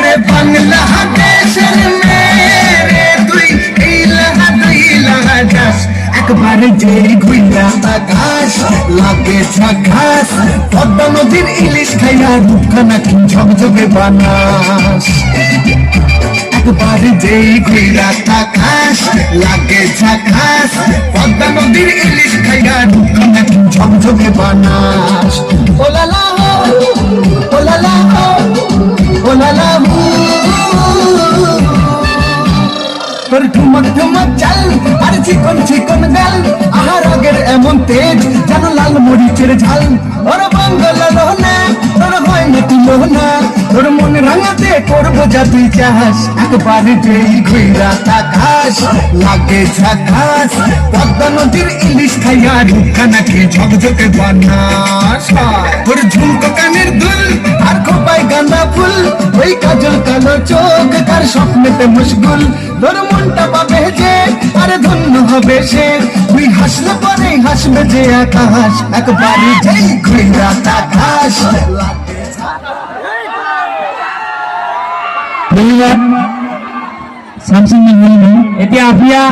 ওরে বাংলাদেশের মেরে তুই এই লাহা যাস একবার যে ঘুইরা আকাশ লাগে ঝাকাস পদ্মা নদীর ইলিশ খাইয়া রূপখানা কি ঝকঝকে বানাস একবার যে ঘুইরা আকাশ লাগে ঝাকাস পদ্মা নদীর ইলিশ খাইয়া রূপখানা কি ঝকঝকে বানাস ওলালা ওলালা ওলালা তোর ঠুমক ঠুমক চাল আর চিকন চিকন গাল আহার আগের এমন তেজ যেন লাল মরিচের ঝাল ওর বাংলা রহনা তোর হয় না তুলনা তোর মন রাঙাতে করবো যা তুই চাস একবার যেই ঘুইরা আকাশ লাগে ঝাকাস পদ্মা নদীর ইলিশ খাইয়া রূপখানা কি ঝকঝকে বানাস তোর ঝুমকো কানের দুল আর খোপায় গাঁদা ফুল ওই কাজল কালো চোখ কার স্বপ্নেতে মুশগুল তোর মনটা পাবে যে আরে ধন্য হবে সে তুই হাসলে পরে হাসবে যে আকাশ একবারে যেই ঘুইরা আকাশ ধন্যবাদ শামসুন্নাহ। এতিয়া আফিয়া